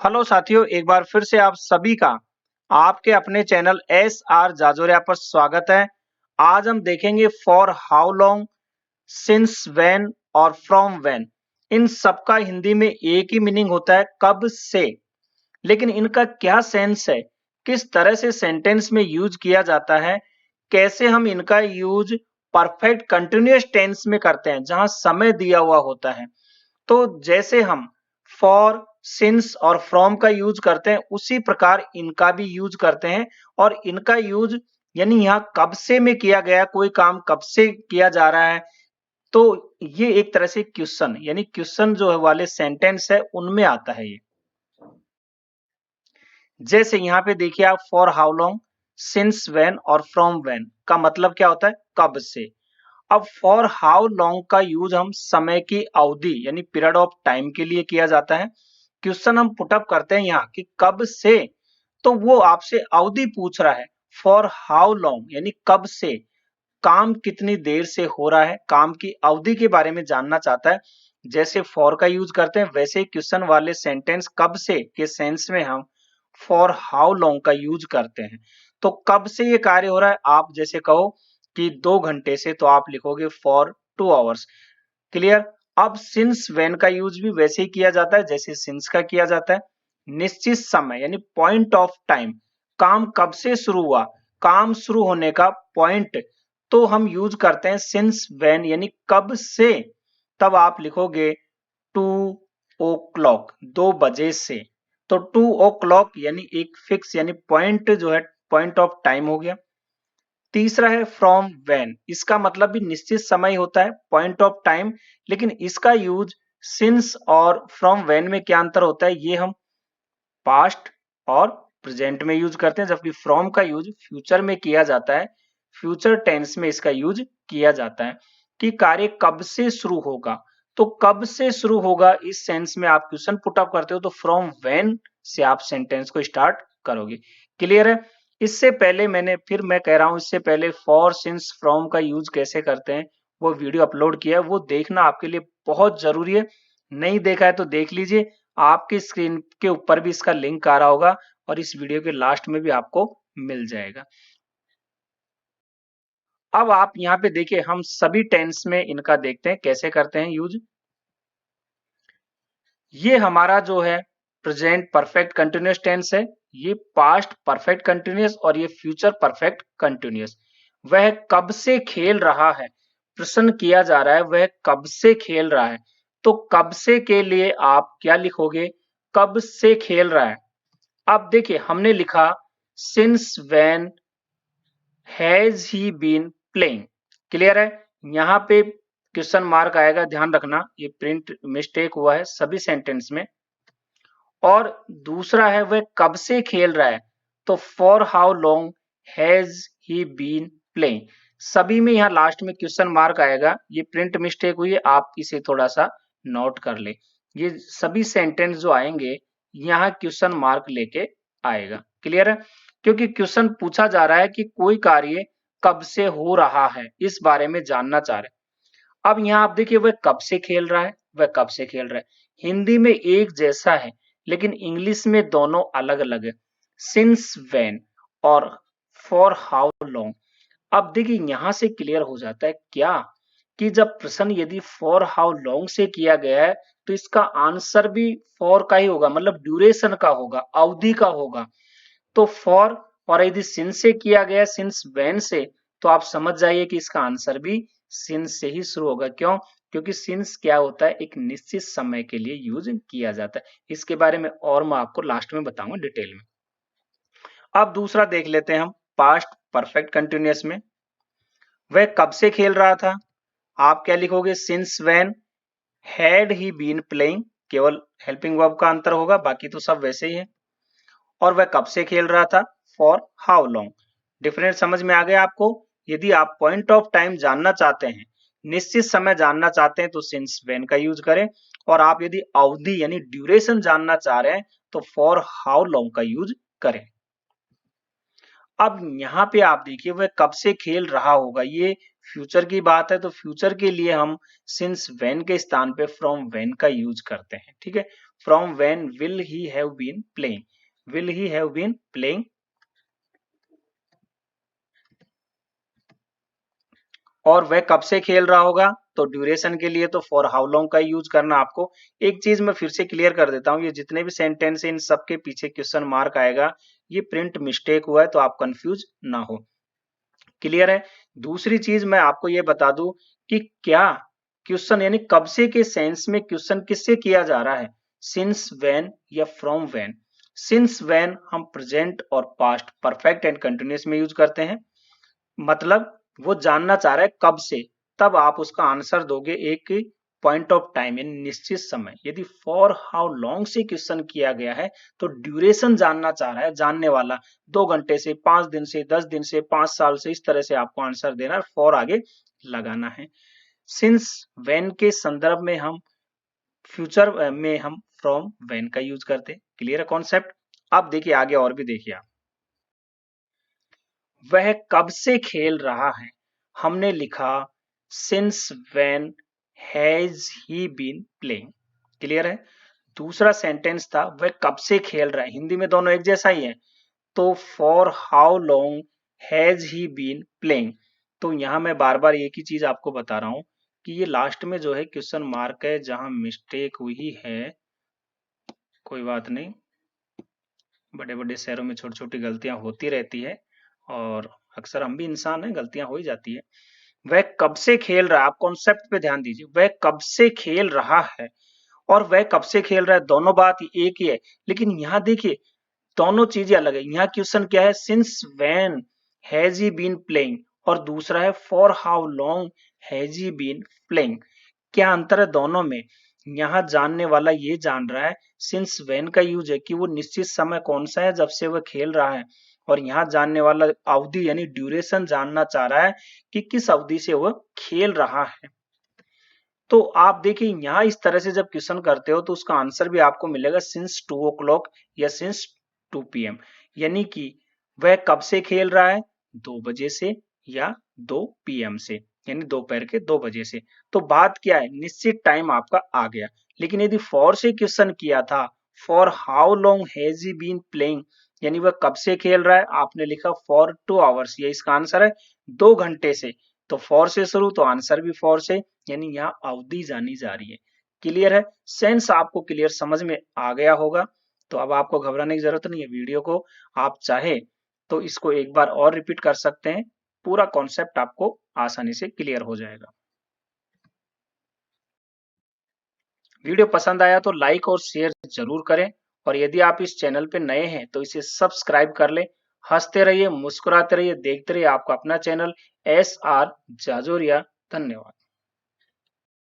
Hello साथियों, एक बार फिर से आप सभी का आपके अपने चैनल एस आर जाजोरिया पर स्वागत है। आज हम देखेंगे for how long, since, when और फ्रॉम व्हेन। इन सबका हिंदी में एक ही मीनिंग होता है, कब से। लेकिन इनका क्या सेंस है, किस तरह से सेंटेंस में यूज किया जाता है, कैसे हम इनका यूज परफेक्ट कंटिन्यूअस टेंस में करते हैं जहां समय दिया हुआ होता है। तो जैसे हम फॉर, सिंस और फ्रॉम का यूज करते हैं, उसी प्रकार इनका भी यूज करते हैं। और इनका यूज यानी यहाँ कब से में किया गया, कोई काम कब से किया जा रहा है, तो ये एक तरह से क्वेश्चन यानी क्वेश्चन जो है वाले सेंटेंस है उनमें आता है ये। जैसे यहाँ पे देखिए आप, for how long, since when और फ्रॉम व्हेन का मतलब क्या होता है, कब से। अब फॉर हाउ लॉन्ग का यूज हम समय की अवधि यानी पीरियड ऑफ टाइम के लिए किया जाता है। क्वेश्चन हम पुटअप करते हैं यहाँ कि कब से, तो वो आपसे अवधि पूछ रहा है। फॉर हाउ लॉन्ग यानी कब से, काम कितनी देर से हो रहा है, काम की अवधि के बारे में जानना चाहता है। जैसे फॉर का यूज करते हैं, वैसे ही क्वेश्चन वाले सेंटेंस कब से के सेंस में हम फॉर हाउ लॉन्ग का यूज करते हैं। तो कब से ये कार्य हो रहा है, आप जैसे कहो कि 2 घंटे से, तो आप लिखोगे फॉर 2 आवर्स। क्लियर। अब सिंस व्हेन का यूज भी वैसे ही किया जाता है जैसे सिंस का किया जाता है। निश्चित समय यानी पॉइंट ऑफ टाइम, काम कब से शुरू हुआ, काम शुरू होने का पॉइंट, तो हम यूज करते हैं सिंस व्हेन यानी कब से। तब आप लिखोगे 2 o'clock, 2 बजे से। तो 2 o'clock यानी एक फिक्स यानी पॉइंट जो है, पॉइंट ऑफ टाइम हो गया। तीसरा है फ्रॉम व्हेन, इसका मतलब भी निश्चित समय होता है, पॉइंट ऑफ टाइम। लेकिन इसका यूज सिंस और फ्रॉम व्हेन में क्या अंतर होता है, ये हम पास्ट और प्रेजेंट में यूज करते हैं, जबकि फ्रॉम का यूज फ्यूचर में किया जाता है। फ्यूचर टेंस में इसका यूज किया जाता है कि कार्य कब से शुरू होगा। तो कब से शुरू होगा, इस सेंस में आप क्वेश्चन पुट अप करते हो तो फ्रॉम व्हेन से आप सेंटेंस को स्टार्ट करोगे। क्लियर है। इससे पहले मैं कह रहा हूं, इससे पहले फॉर, सिंस, फ्रॉम का यूज कैसे करते हैं वो वीडियो अपलोड किया है, वो देखना आपके लिए बहुत जरूरी है। नहीं देखा है तो देख लीजिए, आपकी स्क्रीन के ऊपर भी इसका लिंक आ रहा होगा और इस वीडियो के लास्ट में भी आपको मिल जाएगा। अब आप यहाँ पे देखिए, हम सभी टेंस में इनका देखते हैं कैसे करते हैं यूज। ये हमारा जो है प्रेजेंट परफेक्ट कंटिन्यूअस टेंस है, ये पास्ट परफेक्ट कंटिन्यूअस और ये फ्यूचर परफेक्ट कंटिन्यूअस। वह कब से खेल रहा है, प्रश्न किया जा रहा है वह कब से खेल रहा है। तो कब से के लिए आप क्या लिखोगे, कब से खेल रहा है। अब देखिए हमने लिखा since when has he been playing. Clear है। यहाँ पे क्वेश्चन मार्क आएगा, ध्यान रखना, ये प्रिंट मिस्टेक हुआ है सभी सेंटेंस में। और दूसरा है वह कब से खेल रहा है, तो for how long has he been playing. सभी में यहाँ लास्ट में क्वेश्चन मार्क आएगा, ये प्रिंट मिस्टेक हुई है, आप इसे थोड़ा सा नोट कर ले। ये सभी सेंटेंस जो आएंगे यहाँ क्वेश्चन मार्क लेके आएगा। क्लियर है। क्योंकि क्वेश्चन पूछा जा रहा है कि कोई कार्य कब से हो रहा है, इस बारे में जानना चाह रहे हैं। अब यहाँ आप देखिए, वह कब से खेल रहा है, वह कब से खेल रहा है, हिंदी में एक जैसा है लेकिन इंग्लिश में दोनों अलग अलग है, सिंस व्हेन और फॉर हाउ लॉन्ग। अब देखिए यहां से क्लियर हो जाता है क्या, कि जब प्रश्न यदि फॉर हाउ लॉन्ग से किया गया है तो इसका आंसर भी फॉर का ही होगा, मतलब ड्यूरेशन का होगा, अवधि का होगा। तो फॉर, और यदि सिंस से किया गया, सिंस व्हेन से, तो आप समझ जाइए कि इसका आंसर भी सिंस से ही शुरू होगा। क्यों? क्योंकि सिंस क्या होता है, एक निश्चित समय के लिए यूज किया जाता है। इसके बारे में और मैं आपको लास्ट में बताऊंगा डिटेल में। अब दूसरा देख लेते हैं हम, पास्ट परफेक्ट कंटिन्यूअस में वह कब से खेल रहा था। आप क्या लिखोगे, since when had he been playing, केवल हेल्पिंग वर्ब का अंतर होगा, बाकी तो सब वैसे ही है। और वह कब से खेल रहा था, फॉर हाउ लॉन्ग। डिफरेंस समझ में आ गया आपको। यदि आप पॉइंट ऑफ टाइम जानना चाहते हैं, निश्चित समय जानना चाहते हैं, तो सिंस व्हेन का यूज करें। और आप यदि अवधि यानी ड्यूरेशन जानना चाह रहे हैं तो फॉर हाउ लॉन्ग का यूज करें। अब यहाँ पे आप देखिए, वह कब से खेल रहा होगा, ये फ्यूचर की बात है, तो फ्यूचर के लिए हम सिंस व्हेन के स्थान पे फ्रॉम व्हेन का यूज करते हैं। ठीक है। from when will he have been playing, will he have been playing, और वह कब से खेल रहा होगा, तो ड्यूरेशन के लिए तो फॉर हाउ लॉन्ग का यूज करना आपको। एक चीज मैं फिर से क्लियर कर देता हूं, ये जितने भी सेंटेंस है इन सबके पीछे क्वेश्चन मार्क आएगा, ये प्रिंट मिस्टेक हुआ है तो आप कंफ्यूज ना हो, क्लियर है। दूसरी चीज मैं आपको ये बता दूं कि क्या क्वेश्चन यानी कब से के सेंस में क्वेश्चन किससे किया जा रहा है, सिंस व्हेन या फ्रॉम व्हेन। सिंस व्हेन हम प्रेजेंट और पास्ट परफेक्ट एंड कंटिन्यूअस में यूज करते हैं, मतलब वो जानना चाह रहा है कब से, तब आप उसका आंसर दोगे एक पॉइंट ऑफ टाइम यानी निश्चित समय। यदि फॉर हाउ लॉन्ग से क्वेश्चन किया गया है तो ड्यूरेशन जानना चाह रहा है जानने वाला, 2 घंटे से, 5 दिन से, 10 दिन से, 5 साल से, इस तरह से आपको आंसर देना है, फॉर आगे लगाना है। सिंस व्हेन के संदर्भ में हम फ्यूचर में हम फ्रॉम व्हेन का यूज करते हैं, क्लियर है कॉन्सेप्ट। अब देखिए आगे और भी देखिए आप, वह कब से खेल रहा है, हमने लिखा since when has he been playing, clear है। दूसरा सेंटेंस था वह कब से खेल रहा है, हिंदी में दोनों एक जैसा ही है, तो for how long has he been playing. तो यहां मैं बार बार एक ही चीज आपको बता रहा हूं कि ये लास्ट में जो है क्वेश्चन मार्क है, जहां मिस्टेक हुई है, कोई बात नहीं, बड़े बड़े शहरों में छोटी छोटी गलतियां होती रहती है और अक्सर हम भी इंसान हैं, गलतियां हो ही जाती है। वह कब से खेल रहा है, आप कॉन्सेप्ट पे ध्यान दीजिए, वह कब से खेल रहा है और वह कब से खेल रहा है, दोनों बात एक ही है, लेकिन यहाँ देखिए दोनों चीजें अलग है। यहाँ क्वेश्चन क्या है, since when has he been playing, और दूसरा है for how long has he been playing. क्या अंतर है दोनों में, यहाँ जानने वाला ये जान रहा है सिंस व्हेन का यूज है कि वो निश्चित समय कौन सा है जब से वह खेल रहा है, और यहाँ जानने वाला अवधि यानी ड्यूरेशन जानना चाह रहा है कि किस अवधि से वह खेल रहा है। तो आप देखिए यहाँ इस तरह से जब क्वेश्चन करते हो तो उसका आंसर भी आपको मिलेगा सिंस 2 o'clock या सिंस 2 PM, यानी कि वह कब से खेल रहा है, 2 बजे से या 2 PM से, यानी दोपहर के 2 बजे से। तो बात क्या है, निश्चित टाइम आपका आ गया। लेकिन यदि फॉर से क्वेश्चन किया था, for how long has he been playing, यानी वह कब से खेल रहा है, आपने लिखा फॉर 2 hours, ये इसका आंसर है, 2 घंटे से। तो फॉर से शुरू तो आंसर भी फॉर से, यानी यहाँ अवधि जानी जा रही है, क्लियर है। सेंस आपको क्लियर समझ में आ गया होगा, तो अब आपको घबराने की जरूरत नहीं है। वीडियो को आप चाहे तो इसको एक बार और रिपीट कर सकते हैं, पूरा कॉन्सेप्ट आपको आसानी से क्लियर हो जाएगा। वीडियो पसंद आया तो लाइक और शेयर जरूर करें, और यदि आप इस चैनल पे नए हैं तो इसे सब्सक्राइब कर लें। हंसते रहिए, मुस्कुराते रहिए, देखते रहिए आपका अपना चैनल SR जाजोरिया। धन्यवाद।